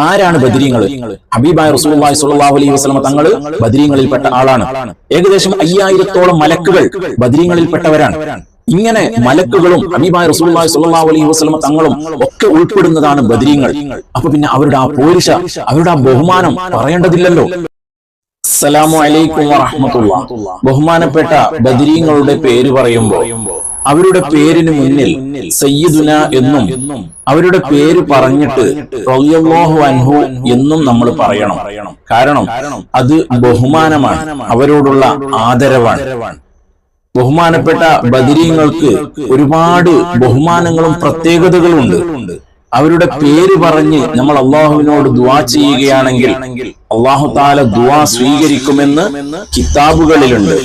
ആരാണ് ബദരീങ്ങൾ? ഹബീബായ റസൂലുള്ളാഹി സ്വല്ലല്ലാഹു അലൈഹി വസല്ലം തങ്ങൾ ബദരീങ്ങളിൽപ്പെട്ട ആളാണ്. ഏകദേശം 5000-ഓളം മലക്കുകൾ ബദരീങ്ങളിൽപ്പെട്ടവരാണ്. ഇങ്ങനെ മലക്കുകളും ഹബീബായ റസൂലുള്ളാഹി സ്വല്ലല്ലാഹു അലൈഹി വസല്ലം തങ്ങളും ഒക്കെ ഉൾപ്പെടുന്നതാണ് ബദരീങ്ങൾ. അപ്പൊ പിന്നെ അവരുടെ ആ പോരിശ, അവരുടെ ആ ബഹുമാനം പറയേണ്ടതില്ലല്ലോ. അസ്സലാമു അലൈക്കും വറഹ്മത്തുള്ളാഹി. ബഹുമാനപ്പെട്ട ബദരീങ്ങളുടെ പേര് പറയുമ്പോൾ അവരുടെ പേരിന് മുന്നിൽ സയ്യിദുന എന്നും അവരുടെ പേര് പറഞ്ഞിട്ട് റളിയല്ലാഹു അൻഹു എന്നും നമ്മൾ പറയണം. കാരണം അത് ബഹുമാനമാണ്, അവരോടുള്ള ആദരവാണ്. ബഹുമാനപ്പെട്ട ബദരീങ്ങൾക്ക് ഒരുപാട് ബഹുമാനങ്ങളും പ്രത്യേകതകളുണ്ട്. അവരുടെ പേര് പറഞ്ഞ് നമ്മൾ അള്ളാഹുവിനോട് ദുആ ചെയ്യുകയാണെങ്കിൽ അള്ളാഹു തആല ദുആ സ്വീകരിക്കുമെന്ന് കിതാബുകളിലുണ്ട്.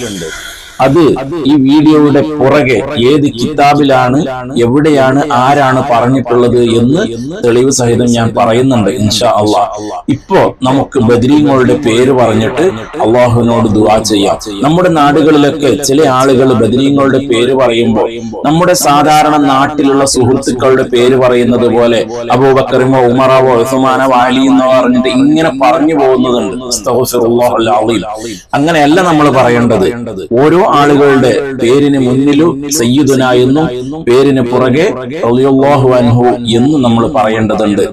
അത് ഈ വീഡിയോയുടെ പുറകെ ഏത് കിതാബിലാണ്, എവിടെയാണ്, ആരാണ് പറഞ്ഞിട്ടുള്ളത് എന്ന് തെളിവ് സഹിതം ഞാൻ പറയുന്നുണ്ട് ഇൻഷാ അള്ളാഹ്. ഇപ്പോ നമുക്ക് ബദരീങ്ങളുടെ പേര് പറഞ്ഞിട്ട് അള്ളാഹുവിനോട് ദുആ ചെയ്യാം. നമ്മുടെ നാടുകളിലൊക്കെ ചില ആളുകൾ ബദരീങ്ങളുടെ പേര് പറയുമ്പോൾ നമ്മുടെ സാധാരണ നാട്ടിലുള്ള സുഹൃത്തുക്കളുടെ പേര് പറയുന്നത് പോലെ അബൂബക്കറിമോ ഉമറവോ ഉസ്മാനോ അലി എന്ന് പറഞ്ഞിട്ട് ഇങ്ങനെ പറഞ്ഞു പോകുന്നതുണ്ട്. അസ്തഗ്ഫിറുല്ലാഹൽ അളീം. അങ്ങനെയല്ല നമ്മൾ പറയേണ്ടത്. ഓരോ ആളുകളുടെ പേരിന് മുന്നിലും സയ്യിദുന എന്നും പേരിന് പുറകെ റളിയല്ലാഹു അൻഹു എന്നും നമ്മൾ പറയേണ്ടതുണ്ട്.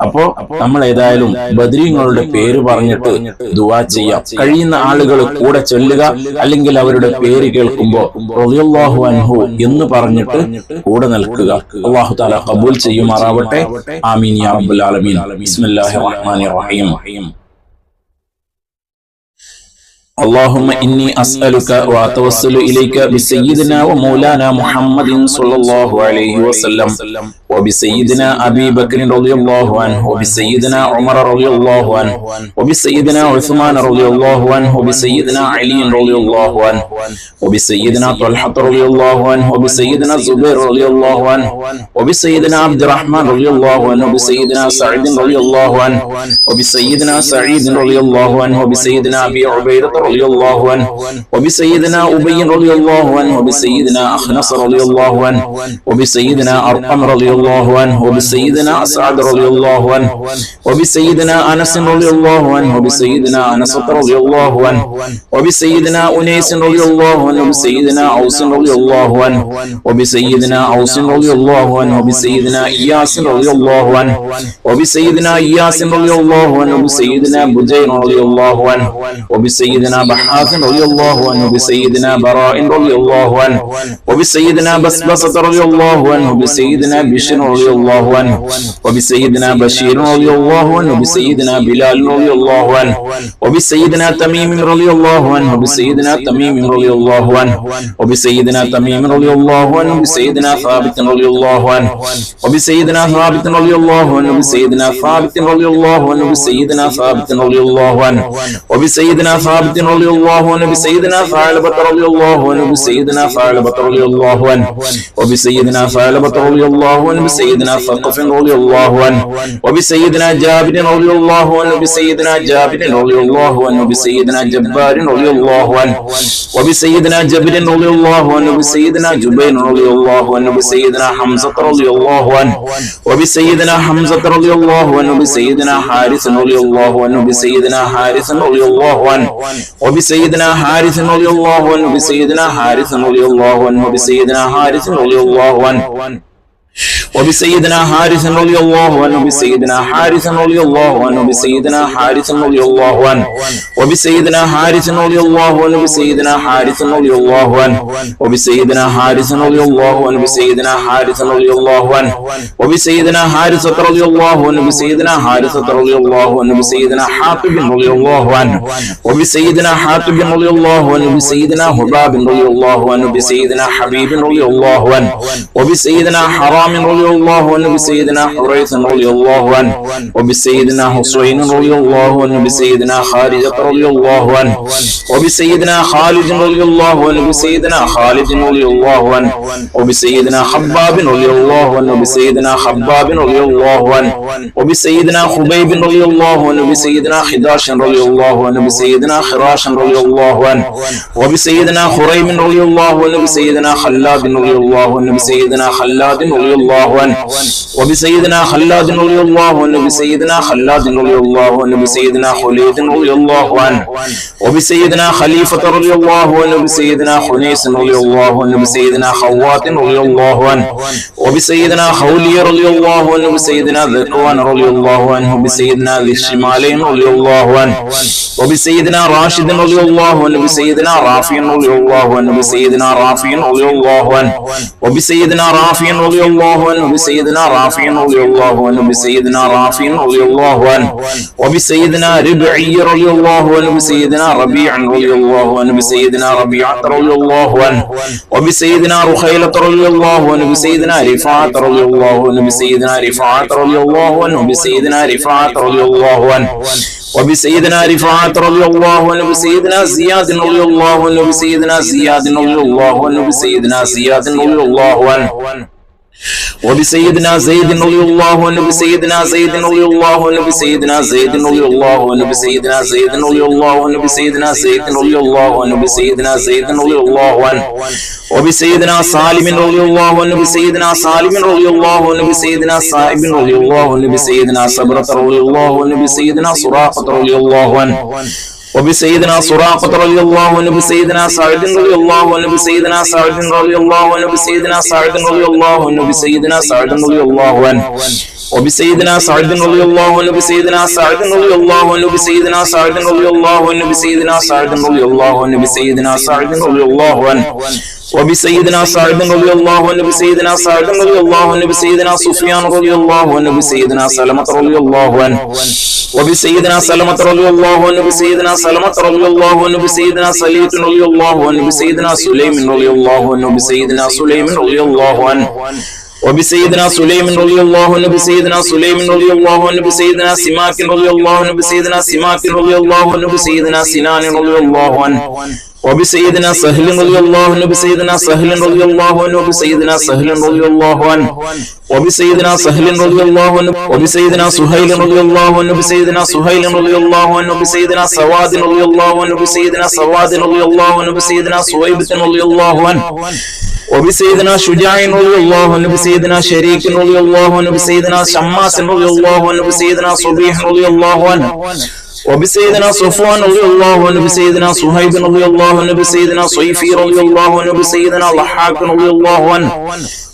അപ്പോ നമ്മൾ ഏതായാലും ബദരീങ്ങളുടെ പേര് പറഞ്ഞിട്ട് ദുആ ചെയ്യാം. കഴിയുന്ന ആളുകൾ കൂടെ ചൊല്ലുക, അല്ലെങ്കിൽ അവരുടെ പേര് കേൾക്കുമ്പോൾ റളിയല്ലാഹു അൻഹു എന്ന് പറഞ്ഞിട്ട് കൂടെ നിൽക്കുക. അല്ലാഹു തആല ഖബൂൽ ചെയ്യുമാറാവട്ടെ. ആമീൻ യാ റബ്ബൽ ആലമീൻ. ബിസ്മില്ലാഹിർ റഹ്മാനിർ റഹീം. اللهم إني أسألك وأتوسل إليك بسيدنا ومولانا محمد صلى الله عليه وسلم وبسيدنا أبي بكر رضي الله عنه وبسيدنا عمر رضي الله عنه وبسيدنا عثمان رضي الله عنه وبسيدنا علي رضي الله عنه وبسيدنا طلحة رضي الله عنه وبسيدنا الزبير رضي الله عنه وبسيدنا عبد الرحمن رضي الله عنه وبسيدنا سعيد رضي الله عنه وبسيدنا سعيد رضي الله عنه وبسيدنا أبي عبيدة رضي الله عنه وبسيدنا أبي رضي الله عنه وبسيدنا أخنس رضي الله عنه وبسيدنا أرقم رضي الله عنه وبسيدنا أسعد رضي الله عنه وبسيدنا أنس رضي الله عنه وبسيدنا أنس رضي الله عنه وبسيدنا أنيس رضي الله عنه وبسيدنا أوس رضي الله عنه وبسيدنا أوس رضي الله عنه وبسيدنا إياس رضي الله عنه وبسيدنا إياس رضي الله عنه وبسيدنا بجير رضي الله عنه وبسيدنا بحاث رضي الله عنه وبسيدنا براء رضي الله عنه وبسيدنا بسبسة رضي الله عنه وبسيدنا بشر رضي الله عنه وبسيدنا بشير رضي الله عنه وبسيدنا بلال رضي الله عنه وبسيدنا تميم رضي الله عنه وبسيدنا تميم رضي الله عنه وبسيدنا تميم رضي الله عنه وبسيدنا ثابت رضي الله عنه وبسيدنا ثابت رضي الله عنه وبسيدنا ثابت رضي الله عنه وبسيدنا ثابت رضي الله عنه وبسيدنا ثابت رضي الله عنه وبسيدنا ثعلبة رضي الله عنه وبسيدنا ثعلبة رضي الله عنه وبسيدنا ثعلبة رضي الله عنه وبسيدنا ثقف رضي الله عنه وبسيدنا جابر رضي الله عنه وبسيدنا جابر رضي الله عنه وبسيدنا جبار رضي الله عنه وبسيدنا جبر رضي الله عنه وبسيدنا جبير رضي الله عنه وبسيدنا حمزة رضي الله عنه وبسيدنا حمزة رضي الله عنه وبسيدنا حارث رضي الله عنه وبسيدنا حارث رضي الله عنه وبسيدنا حارث رضي الله عنه وبسيدنا حارث رضي الله عنه وبسيدنا حارث رضي الله عنه وبسيدنا حارث رضي الله عنه وبسيدنا حارث رضي الله عنه وبسيدنا حارث رضي الله عنه وبسيدنا حارث رضي الله عنه وبسيدنا حارث رضي الله عنه وبسيدنا حارث رضي الله عنه وبسيدنا حارث رضي الله عنه وبسيدنا حارثة رضي الله عنه وبسيدنا حارثة رضي الله عنه وبسيدنا حاطب رضي الله عنه وبسيدنا حاطب رضي الله عنه وبسيدنا حباب رضي الله عنه وبسيدنا حبيب رضي الله عنه وبسيدنا حرام رضي الله عنه وبسيدنا حريث رضي الله عنه وبسيدنا حسين رضي الله عنه وبسيدنا خارجة رضي الله عنه وبسيدنا خالد رضي الله عنه وبسيدنا خالد رضي الله عنه وبسيدنا خباب رضي الله عنه وبسيدنا خباب رضي الله عنه وبسيدنا خبيب رضي الله عنه وبسيدنا خداش رضي الله عنه وبسيدنا خراش رضي الله عنه وبسيدنا خريم رضي الله عنه وبسيدنا خلاد رضي الله عنه وبسيدنا خلاد رضي الله عنه وبسيدنا خلاد رضي الله عنه بسيدنا خلاد رضي الله عنه بسيدنا خليد رضي الله عنه وبسيدنا خليفة رضي الله عنه بسيدنا خنيس رضي الله عنه بسيدنا خوات رضي الله عنه وبسيدنا خولي رضي الله عنه بسيدنا ذكوان رضي الله عنه بسيدنا ذي الشمالين رضي الله عنه وبسيدنا راشد رضي الله عنه بسيدنا رافع رضي الله عنه بسيدنا رافع رضي الله عنه وبسيدنا رافع رضي الله عنه بسيدنا رافع رضي الله عنه بسيدنا رافع رضي الله عنه وبسيدنا ربعي رضي الله عنه بسيدنا ربيع رضي الله عنه بسيدنا ربيعة رضي الله عنه وبسيدنا رخيلة رضي الله عنه بسيدنا رفاعة رضي الله عنه بسيدنا رفاعة رضي الله عنه بسيدنا رفاعة رضي الله عنه وبسيدنا رفاعة رضي الله عنه بسيدنا زياد رضي الله عنه بسيدنا زياد رضي الله عنه بسيدنا زياد رضي الله عنه وبسيدنا زيد رضي الله عنه بسيدنا زيد رضي الله عنه بسيدنا زيد رضي الله عنه بسيدنا زيد رضي الله عنه بسيدنا زيد رضي الله عنه بسيدنا زيد رضي الله عنه وبسيدنا سالم رضي الله عنه بسيدنا سالم رضي الله عنه بسيدنا صائب رضي الله عنه بسيدنا صبرة رضي الله عنه بسيدنا سراقة رضي الله عنه وبسيدنا سراقة رضي الله عنه بسيدنا سعد رضي الله عنه بسيدنا سعد رضي الله عنه بسيدنا سعد رضي الله عنه بسيدنا سعد رضي الله عنه وبسيدنا سعد رضي الله عنه بسيدنا سعد رضي الله عنه بسيدنا سعد رضي الله عنه بسيدنا سعد رضي الله عنه بسيدنا سعد رضي الله عنه وبسيدنا سعد رضي الله عنه بسيدنا سعد رضي الله عنه بسيدنا سفيان رضي الله عنه بسيدنا سلمة رضي الله عنه وبسيدنا سلمة رضي الله عنه بسيدنا سلمة رضي الله عنه بسيدنا سليط رضي الله عنه بسيدنا سليم رضي الله عنه بسيدنا سليم رضي الله عنه وبسيدنا سليم رضي الله عنه بسيدنا سليم رضي الله عنه بسيدنا سماك رضي الله عنه بسيدنا سماك رضي الله عنه بسيدنا سنان رضي الله عنه وبسيدنا سهل رضي الله عنه بسيدنا سهل رضي الله عنه بسيدنا سهل رضي الله عنه وبسيدنا سهل رضي الله عنه وبسيدنا سهيل رضي الله عنه بسيدنا سهيل رضي الله عنه بسيدنا سواد رضي الله عنه بسيدنا سواد رضي الله عنه بسيدنا سويبة رضي الله عنه وبسيدنا شجاع رضي الله عنه بسيدنا شريك رضي الله عنه بسيدنا شماس رضي الله عنه بسيدنا صبيح رضي الله عنه وبسيدنا صفوان رضي الله عنه بسيدنا صهيب رضي الله عنه بسيدنا صيفي رضي الله عنه بسيدنا ضحاك رضي الله عنه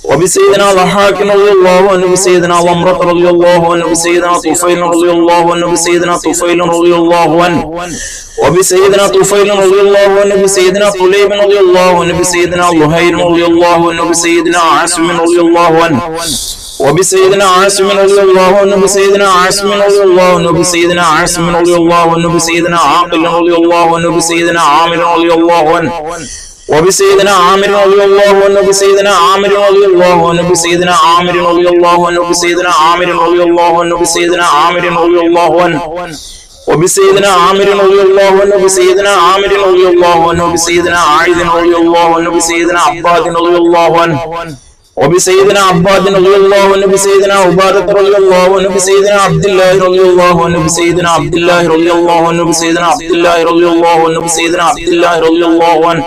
وبسيدنا ضحاك رضي الله عنه بسيدنا ضمرة رضي الله عنه بسيدنا طفيل رضي الله عنه بسيدنا طفيل رضي الله عنه وبسيدنا طفيل رضي الله عنه بسيدنا طليب رضي الله عنه بسيدنا لهير رضي الله عنه بسيدنا عاصم رضي الله عنه وبسيدنا عاصم رضي الله عنه بسيدنا عاصم رضي الله عنه بسيدنا عاصم رضي الله عنه بسيدنا عاقل رضي الله عنه بسيدنا عامر رضي الله عنه وبسيدنا عامر رضي الله عنه بسيدنا عامر رضي الله عنه بسيدنا عامر رضي الله عنه بسيدنا عامر رضي الله عنه بسيدنا عامر رضي الله عنه وبسيدنا عامر رضي الله عنه بسيدنا عامر رضي الله عنه بسيدنا عائذ رضي الله عنه بسيدنا عباد رضي الله عنه وبسيدنا عباد رضي الله عنه بسيدنا عبادة رضي الله عنه بسيدنا عبد الله رضي الله عنه بسيدنا عبد الله رضي الله عنه بسيدنا عبد الله رضي الله عنه بسيدنا عبد الله رضي الله عنه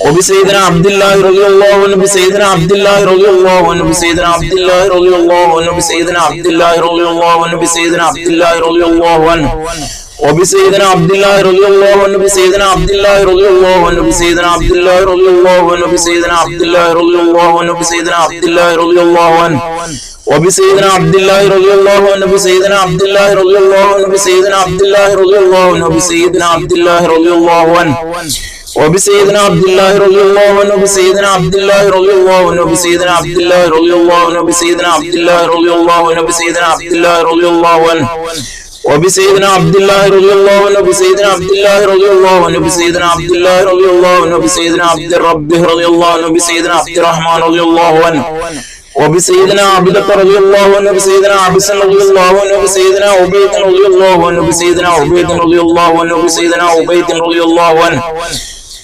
وبسيدنا عبد الله رضي الله عنه بسيدنا عبد الله رضي الله عنه بسيدنا عبد الله رضي الله عنه بسيدنا عبد الله رضي الله عنه بسيدنا عبد الله رضي الله عنه وبسيدنا عبد الله رضي الله عنه بسيدنا عبد الله رضي الله عنه بسيدنا عبد الله رضي الله عنه بسيدنا عبد الله رضي الله عنه بسيدنا عبد الله رضي الله عنه وبسيدنا عبد الله رضي الله عنه بسيدنا عبد الله رضي الله عنه بسيدنا عبد الله رضي الله عنه بسيدنا عبد الله رضي الله عنه وبسيدنا عبد الله رضي الله عنه بسيدنا عبد الله رضي الله عنه بسيدنا عبد الله رضي الله عنه بسيدنا عبد الله رضي الله عنه بسيدنا عبد الله رضي الله عنه وبسيدنا عبد الله رضي الله عنه بسيدنا عبد الله رضي الله عنه بسيدنا عبد الله رضي الله عنه بسيدنا عبد الرب رضي الله عنه بسيدنا عبد الرحمن رضي الله عنه وبسيدنا عبدة رضي الله عنه بسيدنا عبس رضي الله عنه بسيدنا عبيد رضي الله عنه بسيدنا عبيد رضي الله عنه بسيدنا عبيد رضي الله عنه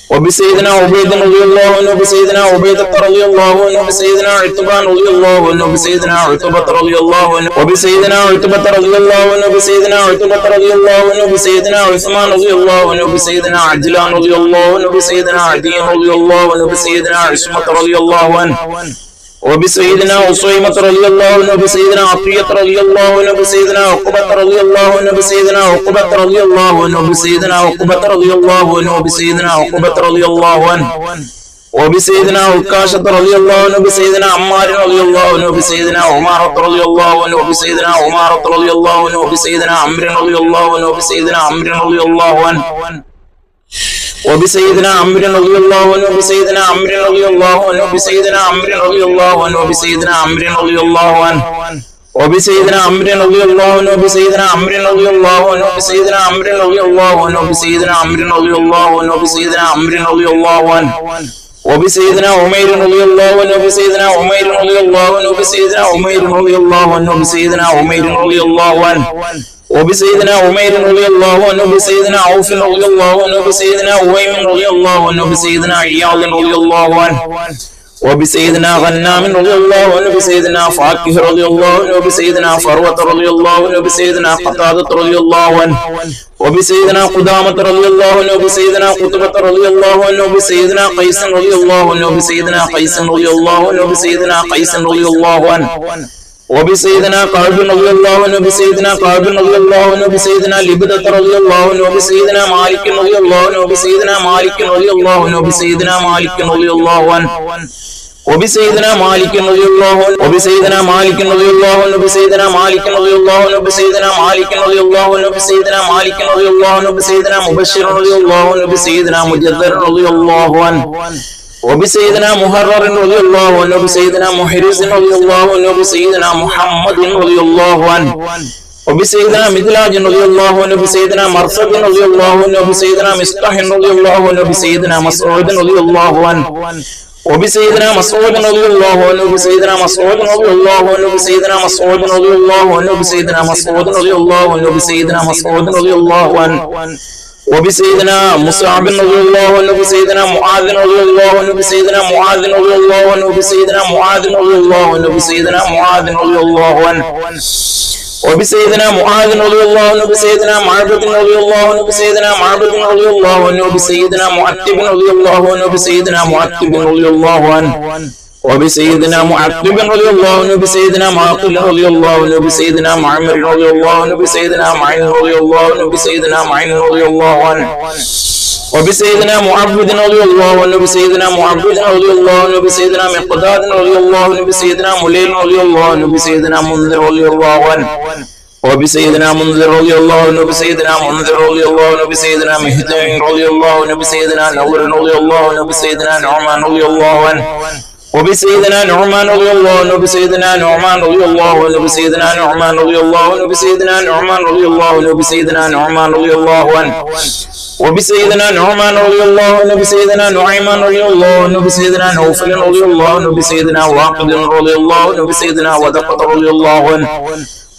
وبسيدنا عبيد رضي الله عنه بسيدنا عبيدة رضي الله عنه بسيدنا عتبان رضي الله عنه بسيدنا عتبة رضي الله عنه وبسيدنا عتبة رضي الله عنه بسيدنا عتبة رضي الله عنه بسيدنا عثمان رضي الله عنه بسيدنا عجلان رضي الله عنه بسيدنا عدي رضي الله عنه بسيدنا عصمة رضي الله عنه وبسيدنا أسيمة رضي الله عنه وبسيدنا عطية رضي الله عنه وبسيدنا عقبة رضي الله عنه وبسيدنا عقبة رضي الله عنه وبسيدنا عقبة رضي الله عنه وبسيدنا عقبة رضي الله عنه وبسيدنا عكاشة رضي الله عنه وبسيدنا عمار رضي الله عنه وبسيدنا عمارة رضي الله عنه وبسيدنا عمارة رضي الله عنه وبسيدنا عمرو رضي الله عنه وبسيدنا عمرو رضي الله عنه وبسيدنا عمرو رضي الله عنه وبسيدنا عمرو رضي الله عنه وبسيدنا عمرو رضي الله عنه وبسيدنا عمرو رضي الله عنه وبسيدنا عمرو رضي الله عنه وبسيدنا عمرو رضي الله عنه وبسيدنا عمرو رضي الله عنه وبسيدنا عمرو رضي الله عنه وبسيدنا عمرو رضي الله عنه وبسيدنا عمير رضي الله عنه وبسيدنا عمير رضي الله عنه وبسيدنا عمير رضي الله عنه وبسيدنا عمير رضي الله عنه وبسيدنا عمير رضي الله عنه وبسيدنا عوف رضي الله عنه وبسيدنا عويم رضي الله عنه وبسيدنا عياض رضي الله عنه وبسيدنا غنام رضي الله عنه وبسيدنا فاكه رضي الله عنه وبسيدنا فروة رضي الله عنه وبسيدنا قتادة رضي الله عنه وبسيدنا قدامة رضي الله عنه وبسيدنا قطبة رضي الله عنه وبسيدنا قيس رضي الله عنه وبسيدنا قيس رضي الله عنه وبسيدنا قيس رضي الله عنه وبسيدنا قعب رضي الله عنه وبسيدنا قعب رضي الله عنه وبسيدنا لبدة رضي الله عنه وبسيدنا مالك رضي الله عنه وبسيدنا مالك رضي الله عنه وبسيدنا مالك رضي الله عنه وبسيدنا مالك رضي الله عنه وبسيدنا مالك رضي الله عنه وبسيدنا مالك رضي الله عنه وبسيدنا مالك رضي الله عنه وبسيدنا مالك رضي الله عنه وبسيدنا مبشر رضي الله عنه وبسيدنا مجدر رضي الله عنه وبسيدنا محرر رضي الله عنه وبسيدنا محرز رضي الله عنه وبسيدنا محمد رضي الله عنه وبسيدنا مدلاج رضي الله عنه وبسيدنا مرصد رضي الله عنه وبسيدنا مصطح رضي الله عنه وبسيدنا مسعود رضي الله عنه وبسيدنا مسعود رضي الله عنه وبسيدنا مسعود رضي الله عنه وبسيدنا مسعود رضي الله عنه وبسيدنا مسعود رضي الله عنه وبسيدنا مسعود رضي الله عنه وبسيدنا مصعب رضي الله عنه وبسيدنا معاذ رضي الله عنه وبسيدنا معاذ رضي الله عنه وبسيدنا معاذ رضي الله عنه وبسيدنا معاذ رضي الله عنه وبسيدنا معاذ رضي الله عنه وبسيدنا معبد رضي الله عنه وبسيدنا معبد رضي الله عنه وبسيدنا معتب رضي الله عنه وبسيدنا معتب رضي الله عنه وبسيدنا معتب رضي الله عنه وبسيدنا معقل رضي الله عنه وبسيدنا معمر رضي الله عنه وبسيدنا معين رضي الله عنه وبسيدنا معين رضي الله عنه وبسيدنا معبد رضي الله عنه وبسيدنا معبد رضي الله عنه وبسيدنا مقداد رضي الله عنه وبسيدنا مليل رضي الله عنه وبسيدنا منذر رضي الله عنه وبسيدنا منذر رضي الله عنه وبسيدنا منذر رضي الله عنه وبسيدنا مهدي رضي الله عنه وبسيدنا نور رضي الله عنه وبسيدنا نعمان رضي الله عنه وبسيدنا نعمان رضي الله عنه وبسيدنا نعمان رضي الله عنه وبسيدنا نعمان رضي الله عنه وبسيدنا نعمان رضي الله عنه وبسيدنا نعمان رضي الله عنه وبسيدنا نعمان رضي الله عنه وبسيدنا نعيمان رضي الله عنه وبسيدنا نوفل رضي الله عنه وبسيدنا واقد رضي الله عنه وبسيدنا ودقة رضي الله عنه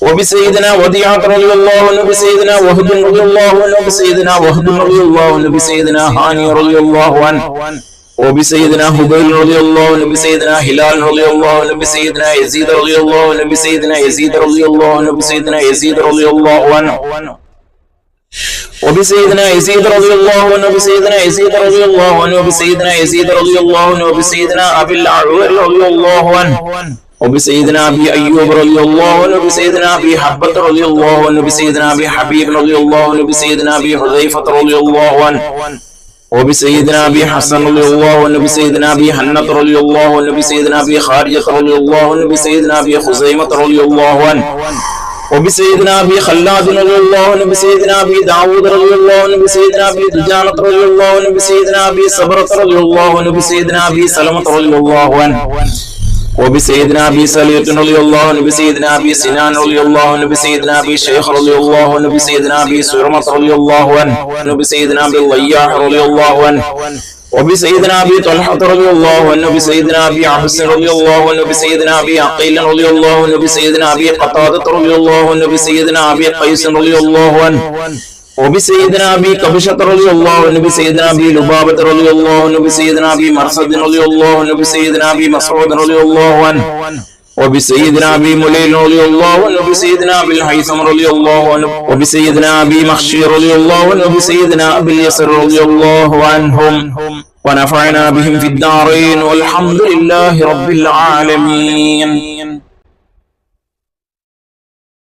وبسيدنا وديعة رضي الله عنه وبسيدنا وهب رضي الله عنه وبسيدنا وهب رضي الله عنه وبسيدنا هاني رضي الله عنه وبسيدنا هبيل رضي الله عنه وبسيدنا هلال رضي الله عنه وبسيدنا يزيد رضي الله عنه وبسيدنا يزيد رضي الله عنه وبسيدنا يزيد رضي الله عنه وبسيدنا يزيد رضي الله عنه وبسيدنا يزيد رضي الله عنه وبسيدنا يزيد رضي الله عنه وبسيدنا أبي الأعور رضي الله عنه وبسيدنا أبي أيوب رضي الله عنه وبسيدنا أبي حبة رضي الله عنه وبسيدنا أبي حبيب رضي الله عنه وبسيدنا أبي حذيفة رضي الله عنه وبسيدنا أبي حسن رضي الله عنه وبسيدنا أبي حنة رضي الله عنه وبسيدنا أبي خارجة رضي الله عنه وبسيدنا أبي خزيمة رضي الله عنه وبسيدنا أبي خلاد رضي الله عنه وبسيدنا أبي داود رضي الله عنه وبسيدنا أبي دجانة رضي الله عنه وبسيدنا أبي صبرة رضي الله عنه وبسيدنا أبي سلمة رضي الله عنه وبسيدنا أبي سليط رضي الله عنه وبسيدنا أبي سنان رضي الله عنه وبسيدنا أبي شيخ رضي الله عنه وبسيدنا أبي سرمة رضي الله عنه وبسيدنا أبي الضياح رضي الله عنه وبسيدنا أبي طلحة رضي الله عنه وبسيدنا أبي عبس رضي الله عنه وبسيدنا أبي عقيل رضي الله عنه وبسيدنا أبي قتادة رضي الله عنه وبسيدنا أبي قيس رضي الله عنه وبسيدنا أبي كبشة رضي الله عنه وبسيدنا أبي لبابة رضي الله عنه وبسيدنا أبي مرصد رضي الله عنه وبسيدنا أبي مسعود رضي الله عنه وبسيدنا أبي مليل رضي الله عنه وبسيدنا أبي الهيثم رضي الله عنه وبسيدنا أبي مخشي رضي الله عنه وبسيدنا أبي اليسر رضي الله عنهم ونفعنا بهم في الدارين والحمد لله رب العالمين.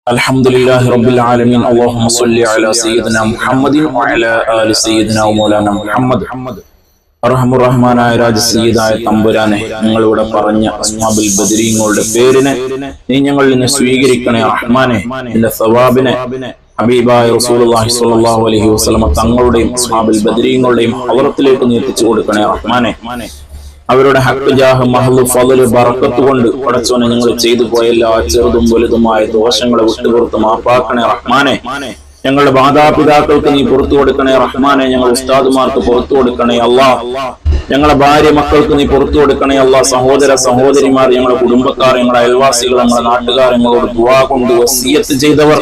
الحمد لله رب العالمين. اللهم صل على سيدنا محمد وعلى آل سيدنا ومولانا محمد. റഹ്മാനായ രാജസയ്യിദായ തമ്പുരാനെ, ഞങ്ങളിവിടെ പറഞ്ഞ അസ്ഹാബുൽ ബദരീങ്ങളുടെ പേരിനെ നീ ഞങ്ങളിൽ നിന്ന് സ്വീകരിക്കണേ റഹ്മാനെ. നിന്റെ സവാബിനെ ഹബീബായ റസൂലുള്ളാഹി സ്വല്ലല്ലാഹു അലൈഹി വസല്ലം തങ്ങളുടെയും അസ്ഹാബുൽ ബദരീങ്ങളുടെയും ഹളറത്തിലേക്ക് നീ എത്തിച്ചു കൊടുക്കണേ റഹ്മാനെ. അവരുടെ ഹഖ് ജാഹ് മഹ്ലു ഫള് ബറക്കത്ത് കൊണ്ട് പടച്ചോനെ ഞങ്ങൾ ചെയ്തു പോയ എല്ലാ ചെറുതും വലുതുമായ ദോഷങ്ങളെ വിട്ടുപുറത്ത് മാപ്പാക്കണേ റഹ്മാനെ. ഞങ്ങളുടെ മാതാപിതാക്കൾക്ക് നീ പുറത്തു കൊടുക്കണേ റഹ്മാനെ. ഞങ്ങൾ ഉസ്താദുമാർക്ക് പുറത്തു കൊടുക്കണേ അല്ലാ. ഞങ്ങളുടെ ഭാര്യ മക്കൾക്ക് നീ പുറത്തു കൊടുക്കണേ അല്ലാ. സഹോദര സഹോദരിമാർ, ഞങ്ങളുടെ കുടുംബക്കാർ, ഞങ്ങളുടെ അയൽവാസികൾ, ഞങ്ങളുടെ നാട്ടുകാർ, ഞങ്ങളോട് ദുആ കൊണ്ട് വസിയത്ത് ചെയ്തവർ,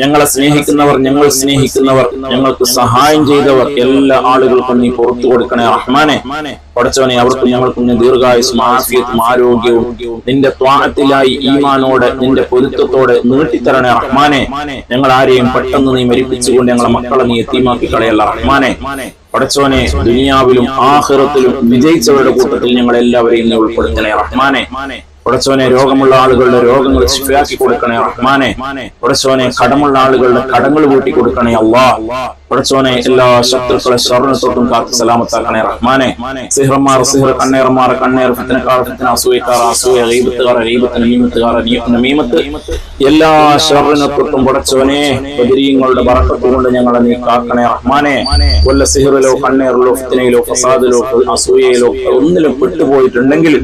ഞങ്ങളെ സ്നേഹിക്കുന്നവർ, ഞങ്ങൾ സ്നേഹിക്കുന്നവർ, ഞങ്ങൾക്ക് സഹായം ചെയ്തവർ, എല്ലാ ആളുകൾക്കും നീ പുറത്തു കൊടുക്കണേ റഹ്മാനെ. പടച്ചവനെ, അവർക്കും ഞങ്ങൾക്കും നീ ദീർഘായുസ്സും ആഫിയത്തും ആരോഗ്യവും നിന്റെ ത്വാഅത്തിലായി ഈമാനോടെ നിന്റെ പൊരുത്തത്തോടെ നീട്ടിത്തരണേ റഹ്മാനെ. ഞങ്ങൾ ആരെയും പെട്ടെന്ന് നീ മരിപ്പിച്ചുകൊണ്ട് ഞങ്ങളെ മക്കളെ നീ യതീമാക്കി കളയല്ല റഹ്മാനെ. പടച്ചവനെ, ദുനിയാവിലും ആഖിറത്തിലും വിജയിച്ചവരുടെ കൂട്ടത്തിൽ ഞങ്ങൾ എല്ലാവരെയും നീ ഉൾപ്പെടുത്തണേ റഹ്മാനെ. പടച്ചോനെ, രോഗമുള്ള ആളുകളുടെ രോഗങ്ങൾ ശിഫയാക്കി കൊടുക്കണേ റഹ്മാനെ. പടച്ചോനെ, കടമുള്ള ആളുകളുടെ കടങ്ങൾ വീട്ടി കൊടുക്കണേ അല്ലാ. പടച്ചോനെ, എല്ലാ ശത്രുക്കളെ ശർറിനെ തൊട്ടും കാത്ത് സലാമത്താക്കണേ റഹ്മാനെ. സിഹ്റന്മാർ സിഹ്ർ, കണ്ണേർമാർ കണ്ണേർ, ഫിത്നക്കാർ ഫിത്ന, അസൂയക്കാർ അസൂയ, ഗീബത്തുകാർ ഗീബത്ത്, നമീമത്തുകാർ നമീമത്ത്, എല്ലാ ശർറിനെ തൊട്ടും പടച്ചോനെ ബദരീങ്ങളുടെ ബറക്കത്ത് കൊണ്ട് ഞങ്ങളെ നീ കാക്കണേ റഹ്മാനെ. വല്ല സിഹ്റിലോ കണ്ണേറിലോ ഫിത്നയിലോ ഫസാദിലോ അസൂയയിലോ ഒന്നിലും പെട്ടുപോയിട്ടുണ്ടെങ്കിൽ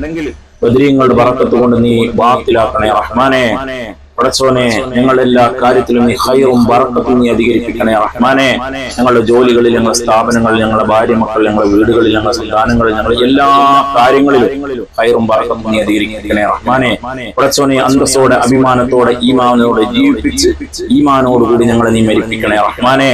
ബദരീങ്ങളുടെ ബറക്കത്ത് കൊണ്ട് നീ ബാത്തിലാക്കണേ റഹ്മാനെ. പടച്ചോനെ, ഞങ്ങളുടെ എല്ലാ കാര്യത്തിലും നീ ഖൈറും ബറക്കത്തും നീ അധികരിപ്പിക്കണേ റഹ്മാനെ. ഞങ്ങളുടെ ജോലികളിൽ, ഞങ്ങളുടെ സ്ഥാപനങ്ങളിൽ, ഞങ്ങളുടെ ഭാര്യ മക്കൾ, ഞങ്ങളുടെ വീടുകളിൽ, ഞങ്ങളുടെ സന്താനങ്ങളിൽ, ഞങ്ങളുടെ എല്ലാ കാര്യങ്ങളിലും ഖൈറും ബറക്കത്തും നീ അധികരിപ്പിക്കണേ റഹ്മാനെ. പടച്ചോനെ, അന്തസ്സോടെ അഭിമാനത്തോടെ ഈമാനോടെ ജീവിപ്പിച്ച് ഈമാനോടുകൂടി ഞങ്ങളെ നീ മരിപ്പിക്കണേ റഹ്മാനെ.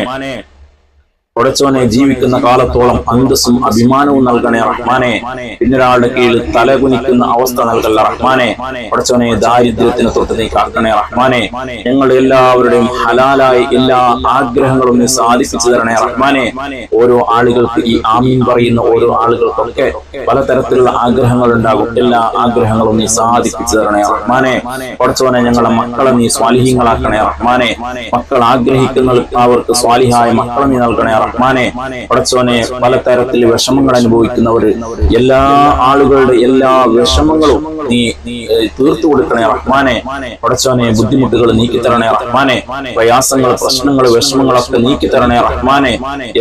പടച്ചോനെ, ജീവിക്കുന്ന കാലത്തോളം അന്തസ്സും അഭിമാനവും നൽകണേ റഹ്മാനെ. പിന്നൊരാളുടെ കീഴിൽ തലകുനിക്കുന്ന അവസ്ഥ നൽകല്ല റഹ്മാനെ. പടച്ചോനെ, ദാരിദ്ര്യത്തിന് തൊട്ട് നീ കാക്കണേ റഹ്മാനെ. ഞങ്ങളുടെ എല്ലാവരുടെയും ഹലാലായി എല്ലാ ആഗ്രഹങ്ങളും നീ സാധിപ്പിച്ചു തരണേ റഹ്മാനെ. ഓരോ ആളുകൾക്ക്, ഈ ആമീൻ പറയുന്ന ഓരോ ആളുകൾക്കൊക്കെ പലതരത്തിലുള്ള ആഗ്രഹങ്ങൾ ഉണ്ടാകും. എല്ലാ ആഗ്രഹങ്ങളും നീ സാധിപ്പിച്ചു തരണേ റഹ്മാനെ. പടച്ചോനെ, ഞങ്ങളുടെ മക്കളെ നീ സ്വാലിഹീങ്ങളാക്കണേ റഹ്മാനെ. മക്കൾ ആഗ്രഹിക്കുന്ന അവർക്ക് സ്വാലിഹായ മക്കളെ നീ നൽകണേ റഹ്മാനെ. പടച്ചോനെ, പലതരത്തിൽ വിഷമങ്ങൾ അനുഭവിക്കുന്നവർ, എല്ലാ ആളുകളുടെ എല്ലാ വിഷമങ്ങളും നീ തീർത്തു കൊടുക്കണേ റഹ്മാനെ. പടച്ചോനെ, ബുദ്ധിമുട്ടുകൾ നീക്കിത്തരണേ റഹ്മാനെ. പ്രയാസങ്ങൾ, പ്രശ്നങ്ങൾ, വിഷമങ്ങളൊക്കെ നീക്കിത്തരണേ റഹ്മാനെ.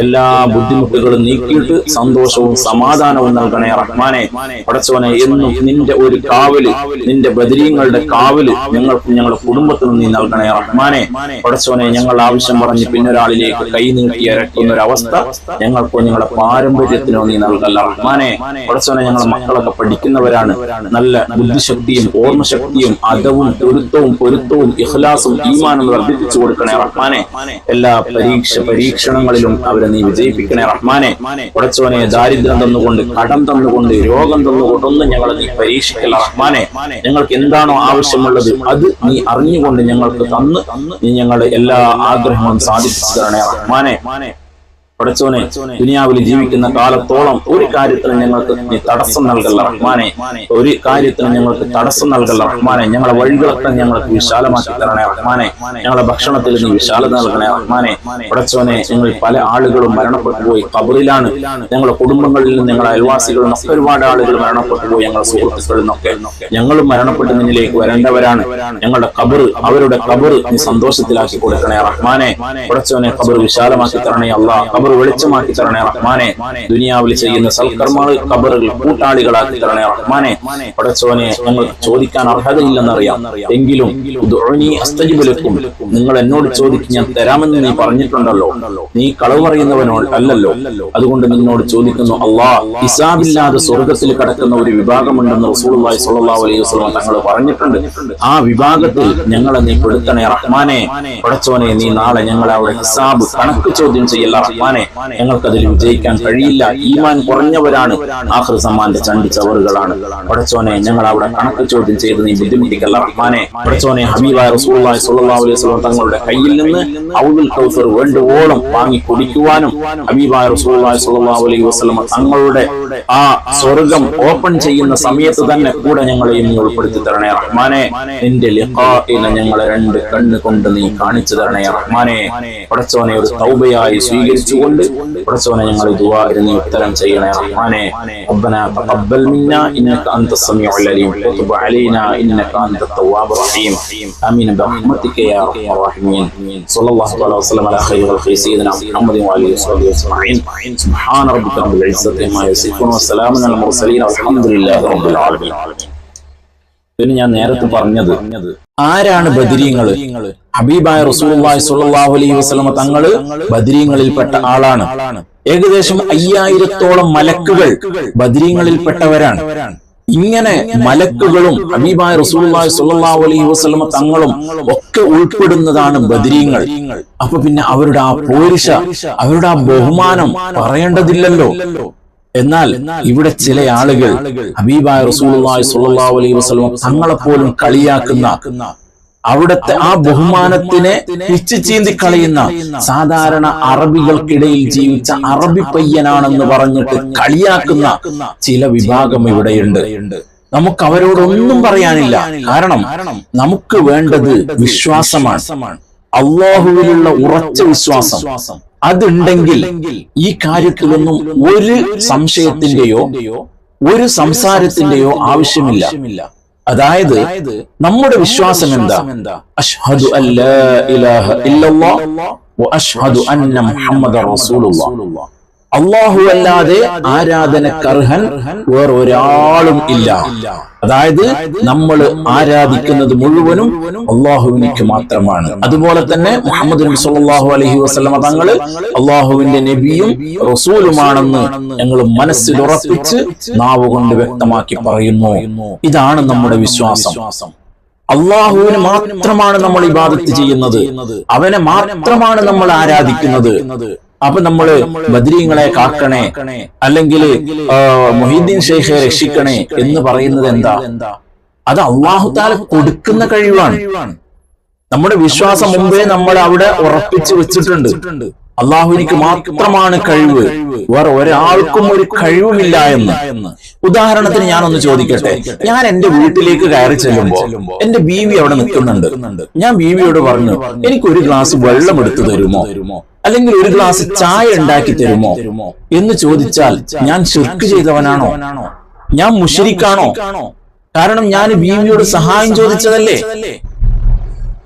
എല്ലാ ബുദ്ധിമുട്ടുകളും നീക്കിയിട്ട് സന്തോഷവും സമാധാനവും നൽകണേ റഹ്മാനെ. പടച്ചോനെ, എന്നും നിന്റെ ഒരു കാവല്, നിന്റെ ബദരീങ്ങളുടെ കാവല് ഞങ്ങൾക്കും ഞങ്ങളുടെ കുടുംബത്തിനും നീ നൽകണേ റഹ്മാനെ. പടച്ചോനെ, ഞങ്ങൾ ആവശ്യം പറഞ്ഞ് പിന്നൊരാളിലേക്ക് കൈ നീട്ടി ഇറക്കുന്ന ഒരവസ്ഥ ഞങ്ങൾക്കോ ഞങ്ങളുടെ പാരമ്പര്യത്തിനോ നീ നൽകല്ല റഹ്മാനെ. പടച്ചോനെ, ഞങ്ങളുടെ മക്കളൊക്കെ പഠിക്കുന്നവരാണ്. നല്ല ബുദ്ധിശക്തിയും ഓർമ്മശക്തിയും അദവും പൊരുത്തവും ഇഖ്ലാസും ഈമാനും വർദ്ധിപ്പിച്ചു കൊടുക്കണേ റഹ്മാനെ. എല്ലാ പരീക്ഷണങ്ങളിലും അവരെ നീ വിജയിപ്പിക്കണേ റഹ്മാനെ. പടച്ചോനെ, ദാരിദ്ര്യം തന്നുകൊണ്ട്, കടം തന്നുകൊണ്ട്, രോഗം തന്നുകൊണ്ട് ഒന്നും ഞങ്ങളെ നീ പരീക്ഷിക്കല്ല റഹ്മാനെ. ഞങ്ങൾക്ക് എന്താണോ ആവശ്യമുള്ളത് അത് നീ അറിഞ്ഞുകൊണ്ട് ഞങ്ങൾക്ക് തന്ന് നീ ഞങ്ങളുടെ എല്ലാ ആഗ്രഹങ്ങളും സാധിപ്പിച്ചു തരണേ റഹ്മാനെ. പടച്ചോനെ, ദുനിയാവിൽ ജീവിക്കുന്ന കാലത്തോളം ഒരു കാര്യത്തിന് ഞങ്ങൾക്ക് നീ തടസ്സം നൽകല്ല റഹ്മാനെ. ഒരു കാര്യത്തിന് ഞങ്ങൾക്ക് തടസ്സം നൽകല്ല റഹ്മാനെ. ഞങ്ങളുടെ വഴികളൊക്കെ ഞങ്ങൾക്ക് വിശാലമാക്കി തരണേ റഹ്മാനെ. ഞങ്ങളുടെ ഭക്ഷണത്തിൽ നീ വിശാലത നൽകണേ റഹ്മാനെ. പടച്ചോനെ, ഞങ്ങൾ പല ആളുകളും മരണപ്പെട്ടു പോയി, ഖബറിലാണ്. ഞങ്ങളുടെ കുടുംബങ്ങളിൽ നിന്ന്, ഞങ്ങളുടെ അയൽവാസികളിൽ നിന്നൊക്കെ ഒരുപാട് ആളുകൾ മരണപ്പെട്ടു പോയി. ഞങ്ങളുടെ സുഹൃത്തുക്കളിൽ നിന്നൊക്കെ ഞങ്ങളും മരണപ്പെട്ട് നിന്നിലേക്ക് വരേണ്ടവരാണ്. ഞങ്ങളുടെ ഖബർ, അവരുടെ ഖബർ നീ സന്തോഷത്തിലാക്കി കൊടുക്കണേ റഹ്മാനെ. പടച്ചോനെ, ഖബർ വിശാലമാക്കി തരണേ അല്ലാഹ്. ഖബർ വെളിച്ചമാക്കി തരണേ റഹ്മാനെ. ദുനിയാവിൽ ചെയ്യുന്ന സൽക്കർമ്മങ്ങൾ ഖബറിൽ കൂട്ടാളികളാക്കി തരണേ റഹ്മാനെ. പടച്ചോനെ, ഞങ്ങൾ ചോദിക്കാൻ അർഹതയില്ലെന്നറിയാം, എങ്കിലും നിങ്ങൾ എന്നോട് ചോദിക്കും, ഞാൻ തരാമെന്ന് നീ പറഞ്ഞിട്ടുണ്ടല്ലോ. നീ കളവ് പറയുന്നവനോട് അല്ലല്ലോ. അതുകൊണ്ട് നിന്നോട് ചോദിക്കുന്നു അല്ലാഹ്. ഹിസാബില്ലാതെ സ്വർഗത്തിൽ കടക്കുന്ന ഒരു വിഭാഗമുണ്ടെന്ന് റസൂലുള്ളാഹി സ്വല്ലല്ലാഹു അലൈഹി വസല്ലം തങ്ങൾ പറഞ്ഞിട്ടുണ്ട്. ആ വിഭാഗത്തിൽ ഞങ്ങളെ നീ പെടുത്തണേ റഹ്മാനെ. പടച്ചോനെ, നീ നാളെ ഞങ്ങളെ അവിടെ ഹിസാബ്, കണക്ക് ചോദ്യം ചെയ്യല്ല റഹ്മാനെ. റഹ്മാനെ, ഞങ്ങൾക്കതിൽ വിജയിക്കാൻ കഴിയില്ല. ഈമാൻ കുറഞ്ഞവരാണ്, ആഖിർ സമാന്റെ ചണ്ടി ചവറുകളാണ്. പടച്ചോനെ, ഞങ്ങൾ അവിടെ കണക്ക് ചോദ്യം ചെയ്ത് നീ ബുദ്ധിമുട്ടിക്കല്ല റഹ്മാനെ. പടച്ചോനെ, ഹബീബായ റസൂലുള്ളാഹി സ്വല്ലല്ലാഹു അലൈഹി വസല്ലം തങ്ങളുടെ കയ്യിൽ നിന്ന് ഔദുൽ കൗസർ വേണ്ടുവോളം വാങ്ങി കുടിക്കുവാനും ഹബീബായ റസൂലുള്ളാഹി സ്വല്ലല്ലാഹു അലൈഹി വസല്ലം തങ്ങളുടെ ആ സ്വർഗം ഓപ്പൺ ചെയ്യുന്ന സമയത്ത് തന്നെ കൂടെ ഞങ്ങളെയും നീ ഉൾപ്പെടുത്തി തരണേ റഹ്മാനെ. നിന്റെ ലിഖാഇനെ ഞങ്ങളെ രണ്ട് കണ്ണ് കൊണ്ട് നീ കാണിച്ചു തരണേ റഹ്മാനെ. പടച്ചോനെ, ഒരു തൗബയായി സ്വീകരിച്ചുകൊണ്ട് പടച്ചോനെ ഞങ്ങളെ ദുആഇന് നീ ഉത്തരം ചെയ്യണേ റഹ്മാനെ. റബ്ബനാ തഖബ്ബൽ മിന്നാ ഇന്നക അൻതസ് സമീഉൽ അലീം വതുബ് അലൈനാ ഇന്നക അൻതത് തവ്വാബുർ റഹീം. ആമീൻ ബിറഹ്മതിക യാ അർഹമർ റഹീമീൻ. സ്വല്ലല്ലാഹു അലൈഹി വസല്ലം അലാ ഖൈറിൽ ഖൽഖി സയ്യിദിനാ മുഹമ്മദിൻ വഅലിഹി വസഹ്ബിഹി അജ്മഈൻ. സുബ്ഹാന റബ്ബിക റബ്ബിൽ ഇസ്സത്തി അമ്മാ യസിഫൂൻ വസ്സലാമുൻ അലൽ മുർസലീൻ വൽഹംദുലില്ലാഹി റബ്ബിൽ ആലമീൻ. പിന്നെ ഞാൻ നേരത്തെ പറഞ്ഞത്, ആരാണ് ബദരീങ്ങള്? ഹബീബായ റസൂലുള്ളാഹി സ്വല്ലല്ലാഹു അലൈഹി വസല്ലം തങ്ങള് ബദരീങ്ങളിൽപ്പെട്ട ആളാണ്. ഏകദേശം 5000-ഓളം മലക്കുകൾ ബദരീങ്ങളിൽപ്പെട്ടവരാണ്. ഇങ്ങനെ മലക്കുകളും ഹബീബായ റസൂലുള്ളാഹി സ്വല്ലല്ലാഹു അലൈഹി വസല്ലം തങ്ങളും ഒക്കെ ഉൾപ്പെടുന്നതാണ് ബദരീങ്ങൾ. അപ്പൊ പിന്നെ അവരുടെ ആ പോരിശ, അവരുടെ ആ ബഹുമാനം പറയേണ്ടതില്ലല്ലോ. എന്നാൽ ഇവിടെ ചില ആളുകൾ ഹബീബായ റസൂലുള്ളാഹി സ്വല്ലല്ലാഹു അലൈഹി വസല്ലം തങ്ങളെ പോലും കളിയാക്കുന്ന, അവിടുത്തെ ആ ബഹുമാനത്തിനെ പിച്ചു ചീന്തി കളയുന്ന, സാധാരണ അറബികൾക്കിടയിൽ ജീവിച്ച അറബി പയ്യനാണെന്ന് പറഞ്ഞിട്ട് കളിയാക്കുന്ന ചില വിഭാഗം ഇവിടെയുണ്ട്. നമുക്ക് അവരോടൊന്നും പറയാനില്ല. കാരണം നമുക്ക് വേണ്ടത് വിശ്വാസമാണ്, അല്ലാഹുവിലുള്ള ഉറച്ച വിശ്വാസം. അതുണ്ടെങ്കിൽ ഈ കാര്യത്തിലൊന്നും ഒരു സംശയത്തിന്റെയോ ഒരു സംസാരത്തിന്റെയോ ആവശ്യമില്ല. അതായത് നമ്മുടെ വിശ്വാസം എന്താ? അഷ്ഹദു അല്ലാ ഇലാഹ ഇല്ലല്ലാഹ് വ അഷ്ഹദു അന്ന മുഹമ്മദർ റസൂലുള്ളാഹ്. അല്ലാഹു അല്ലാതെ ആരാധനക്കർഹൻ വേറൊരാളും ഇല്ല. അതായത് നമ്മൾ ആരാധിക്കുന്നത് മുഴുവനും അല്ലാഹുവിനിക്ക് മാത്രമാണ്. അതുപോലെ തന്നെ മുഹമ്മദ് നബി സല്ലല്ലാഹു അലൈഹി വസല്ലം തങ്ങള് അല്ലാഹുവിന്റെ നബിയും റസൂലുമാണെന്ന് ഞങ്ങൾ മനസ്സിൽ ഉറപ്പിച്ച് നാവ് കൊണ്ട് വ്യക്തമാക്കി പറയുന്നു. ഇതാണ് നമ്മുടെ വിശ്വാസം. അല്ലാഹുവിന് മാത്രമാണ് നമ്മൾ ഇബാദത്ത് ചെയ്യുന്നത്, അവനെ മാത്രമാണ് നമ്മൾ ആരാധിക്കുന്നത്. അപ്പൊ നമ്മള് ബദരീങ്ങളെ കാക്കണേ, അല്ലെങ്കിൽ മുഹീദ്ദീൻ ഷെയ്ഖെ രക്ഷിക്കണേ എന്ന് പറയുന്നത് എന്താ? അത് അല്ലാഹു തആല കൊടുക്കുന്ന കഴിവാണ്. നമ്മുടെ വിശ്വാസം മുമ്പേ നമ്മൾ അവിടെ ഉറപ്പിച്ചു വെച്ചിട്ടുണ്ട്. അല്ലാഹുവിനിക്ക് മാത്രമാണ് കഴിവ്, വേറെ ഒരാൾക്കും ഒരു കഴിവുമില്ല എന്ന്. ഉദാഹരണത്തിന് ഞാനൊന്ന് ചോദിക്കട്ടെ, ഞാൻ എന്റെ വീട്ടിലേക്ക് കയറി ചെല്ലുമ്പോ എന്റെ ബീവി അവിടെ നിൽക്കുന്നുണ്ട്. ഞാൻ ബീവിയോട് പറഞ്ഞു, എനിക്കൊരു ഗ്ലാസ് വെള്ളം എടുത്തു തരുമോ, അല്ലെങ്കിൽ ഒരു ഗ്ലാസ് ചായ ഉണ്ടാക്കി തരുമോ എന്ന് ചോദിച്ചാൽ ഞാൻ ശിർക്ക് ചെയ്തവനാണോ? ഞാൻ മുശ്രിക്കാണോ? കാരണം ഞാൻ ബീവിയോട് സഹായം ചോദിച്ചതല്ലേ?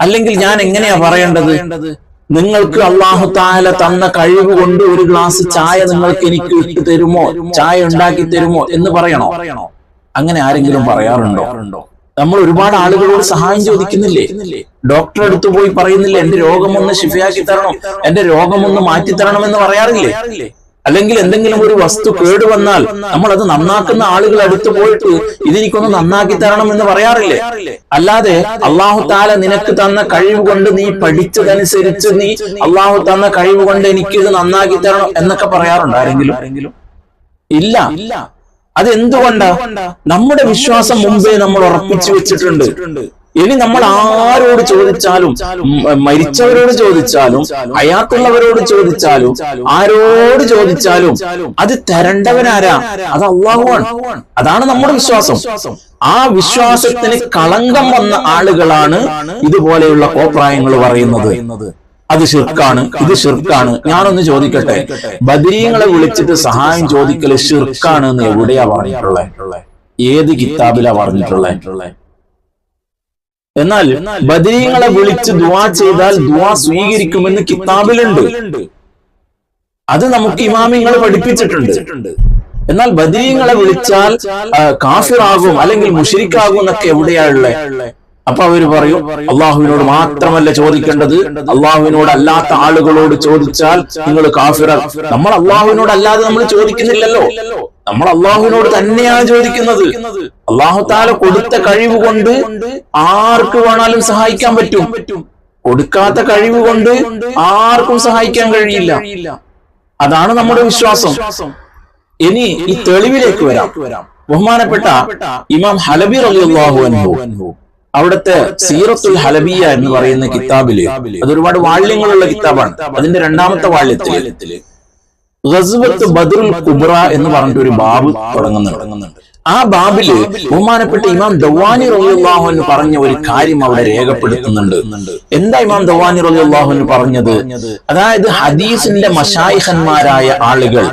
അല്ലെങ്കിൽ ഞാൻ എങ്ങനെയാ പറയേണ്ടത്? നിങ്ങൾക്ക് അല്ലാഹു തആല തന്ന കഴിവ് കൊണ്ട് ഒരു ഗ്ലാസ് ചായ നിങ്ങൾക്ക് എനിക്ക് ഇട്ട് തരുമോ, ചായ ഉണ്ടാക്കി തരുമോ എന്ന് പറയണോ? അങ്ങനെ ആരെങ്കിലും പറയാറുണ്ടോ? നമ്മൾ ഒരുപാട് ആളുകളോട് സഹായം ചോദിക്കുന്നില്ലേ? ഡോക്ടറെ അടുത്ത് പോയി പറയുന്നില്ലേ, എന്റെ രോഗമൊന്ന് ശിഫയാക്കി തരണം, എന്റെ രോഗമൊന്ന് മാറ്റി തരണമെന്ന് പറയാറില്ലേ? അല്ലെങ്കിൽ എന്തെങ്കിലും ഒരു വസ്തു കേടുവന്നാൽ നമ്മൾ അത് നന്നാക്കുന്ന ആളുകൾ അടുത്ത് പോയിട്ട് ഇതെനിക്കൊന്ന് നന്നാക്കി തരണം എന്ന് പറയാറില്ലേ? അല്ലാതെ അല്ലാഹു തആല നിനക്ക് തന്ന കഴിവ് കൊണ്ട്, നീ പഠിച്ചതനുസരിച്ച് നീ അല്ലാഹു തന്ന കഴിവ് കൊണ്ട് എനിക്കിത് നന്നാക്കി തരണം എന്നൊക്കെ പറയാറുണ്ടോ ആരെങ്കിലും? ഇല്ല. അതെന്തുകൊണ്ടാ? നമ്മുടെ വിശ്വാസം മുമ്പേ നമ്മൾ ഉറപ്പിച്ചു വെച്ചിട്ടുണ്ട്. ഇനി നമ്മൾ ആരോട് ചോദിച്ചാലും, മരിച്ചവരോട് ചോദിച്ചാലും, ഹയാത്തുള്ളവരോട് ചോദിച്ചാലും, ആരോട് ചോദിച്ചാലും അത് തരേണ്ടവനാരാ? അത് അല്ലാഹുവാണ്. അതാണ് നമ്മുടെ വിശ്വാസം. ആ വിശ്വാസത്തിന് കളങ്കം വന്ന ആളുകളാണ് ഇതുപോലെയുള്ള കോപ്രായങ്ങൾ പറയുന്നത്. അത് ശിർക്കാണ്, ഇത് ശിർക്കാണ്. ഞാനൊന്ന് ചോദിക്കട്ടെ, ബദരീങ്ങളെ വിളിച്ചിട്ട് സഹായം ചോദിക്കല് ശിർക്കാണ് എന്ന് എവിടെയാ പറഞ്ഞിട്ടുള്ളത്? ഏത് കിതാബിലാ പറഞ്ഞിട്ടുള്ളത്? എന്നാൽ ബദരീങ്ങളെ വിളിച്ച് ദുആ ചെയ്താൽ ദുആ സ്വീകരിക്കുമെന്ന് കിതാബിലുണ്ട്. അത് നമുക്ക് ഇമാമിങ്ങൾ പഠിപ്പിച്ചിട്ടുണ്ട്. എന്നാൽ ബദരീങ്ങളെ വിളിച്ചാൽ കാഫിറാകും അല്ലെങ്കിൽ മുശ്രിക്കാകും എന്നൊക്കെ എവിടെയാ ഉള്ളത്? അപ്പൊ അവര് പറയും, അള്ളാഹുവിനോട് മാത്രമല്ല ചോദിക്കേണ്ടത്, അള്ളാഹുവിനോട് അല്ലാത്ത ആളുകളോട് ചോദിച്ചാൽ നിങ്ങൾ കാഫിറ. നമ്മൾ അള്ളാഹുവിനോട് അല്ലാതെ നമ്മൾ ചോദിക്കുന്നില്ലല്ലോ, നമ്മൾ അള്ളാഹുവിനോട് തന്നെയാണ് ചോദിക്കുന്നത്. അള്ളാഹു തആല കൊടുത്ത കഴിവ് കൊണ്ട് ആർക്ക് വേണാലും സഹായിക്കാൻ പറ്റും. കൊടുക്കാത്ത കഴിവ് കൊണ്ട് ആർക്കും സഹായിക്കാൻ കഴിയില്ല. അതാണ് നമ്മുടെ വിശ്വാസം. ഇനി ഈ തെളിവിലേക്ക് വരാം. ബഹുമാനപ്പെട്ട ഇമാം ഹലബി റളിയല്ലാഹു അൻഹു അവിടുത്തെ സീറത്തുൽ ഹലബിയ എന്ന് പറയുന്ന കിതാബില്, അത് ഒരുപാട് വാള്യങ്ങളുള്ള കിതാബാണ്. അതിന്റെ 2ാമത്തെ വാള്യത്തില് ഗസ്വത്ത് ബദ്റുൽ കുബ്ര എന്ന് പറഞ്ഞിട്ട് ഒരു ബാബ് തുടങ്ങുന്നുണ്ട്. ആ ബാബില് ബഹുമാനപ്പെട്ട ഇമാം ദവാനി റളിയല്ലാഹു അൻഹു പറഞ്ഞ ഒരു കാര്യം അവിടെ രേഖപ്പെടുത്തുന്നുണ്ട്. എന്താ ഇമാം ദവാനി റളിയല്ലാഹു അൻഹു പറഞ്ഞത്? അതായത് ഹദീസിന്റെ മശായിഖന്മാരായ ആളുകൾ,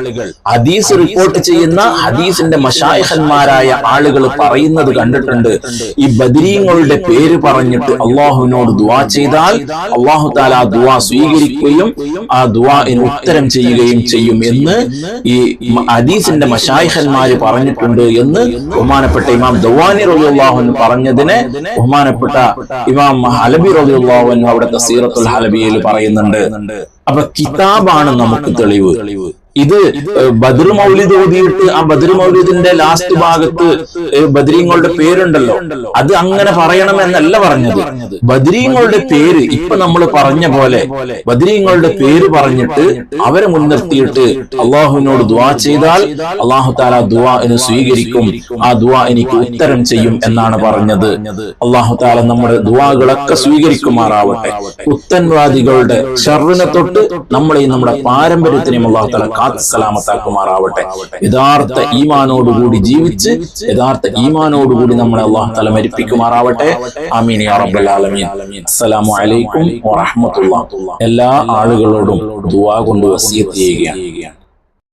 ഹദീസ് റിപ്പോർട്ട് ചെയ്യുന്ന ഹദീസിന്റെ മശായിഖന്മാരായ ആളുകൾ പറയുന്നത് കണ്ടിട്ടുണ്ട്, ഈ ബദരീങ്ങളുടെ പേര് പറഞ്ഞിട്ട് അള്ളാഹുവിനോട് ദുആ ചെയ്താൽ അള്ളാഹു തആല ആ ദുആ സ്വീകരിക്കുകയും ആ ദുആഇന് ഉത്തരം ചെയ്യുകയും ചെയ്യും എന്ന് ഈ ഹദീസിന്റെ മശായിഖന്മാര് പറഞ്ഞിട്ടുണ്ട് എന്ന് ബഹുമാനപ്പെട്ട ഇമാം ദവാനി റളിയല്ലാഹു അൻഹു പറഞ്ഞതിനെ ബഹുമാനപ്പെട്ട ഇമാം ഹലബി റളിയല്ലാഹു അൻഹു അവിടുത്തെ സീറത്തുൽ ഹലബിയയിൽ പറയുന്നുണ്ട്. അപ്പൊ കിതാബാണ് നമുക്ക് തെളിവ്. ഇത് ബദർ മൗലിദ് ഓതിയിട്ട് ആ ബദർ മൗലിദിന്റെ ലാസ്റ്റ് ഭാഗത്ത് ബദരീങ്ങളുടെ പേരുണ്ടല്ലോ, അത് അങ്ങനെ പറയണമെന്നല്ല പറഞ്ഞത്. ബദരീങ്ങളുടെ പേര് ഇപ്പൊ നമ്മൾ പറഞ്ഞ പോലെ ബദരീങ്ങളുടെ പേര് പറഞ്ഞിട്ട് അവരെ മുൻനിർത്തിയിട്ട് അള്ളാഹുവിനോട് ദുആ ചെയ്താൽ അള്ളാഹു തആല ദുആഇനെ സ്വീകരിക്കും, ആ ദുആ എനിക്ക് ഉത്തരം ചെയ്യും എന്നാണ് പറഞ്ഞത്. അള്ളാഹു തആല നമ്മുടെ ദുആകളൊക്കെ സ്വീകരിക്കുമാറാവട്ടെ. പുത്തൻവാദികളുടെ ശർറിനെ തൊട്ട് നമ്മളെയും നമ്മുടെ പാരമ്പര്യത്തിനെയും അള്ളാഹു തആല സലാമത്താക്കുമാറാവട്ടെ. യഥാർത്ഥ ഈമാനോടുകൂടി ജീവിച്ച് യഥാർത്ഥ ഈമാനോടുകൂടി നമ്മളെ അല്ലാഹു തആല മരിപ്പിക്കുമാറാവട്ടെ. ആമീൻ യാ റബ്ബൽ ആലമീൻ. അസ്സലാമു അലൈക്കും വറഹ്മത്തുള്ളാഹി. എല്ലാ ആളുകളോടും ദുആ കൊണ്ട് വസിയത്ത് ചെയ്യുകയാണ്.